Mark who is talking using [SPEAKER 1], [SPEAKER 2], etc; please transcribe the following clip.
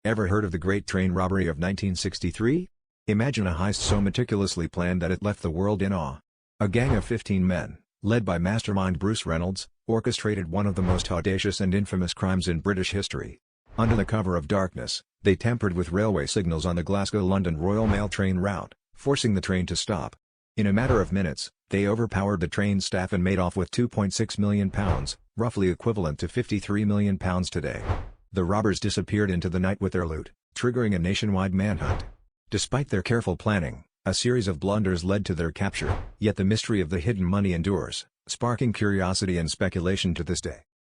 [SPEAKER 1] Ever heard of the Great Train Robbery of 1963? Imagine a heist so meticulously planned that it left the world in awe. A gang of 15 men, led by mastermind Bruce Reynolds, orchestrated one of the most audacious and infamous crimes in British history. Under the cover of darkness, they tampered with railway signals on the Glasgow-London Royal Mail train route, forcing the train to stop. In a matter of minutes, they overpowered the train staff and made off with £2.6 million, roughly equivalent to £53 million today. The robbers disappeared into the night with their loot, triggering a nationwide manhunt. Despite their careful planning, a series of blunders led to their capture, yet the mystery of the hidden money endures, sparking curiosity and speculation to this day.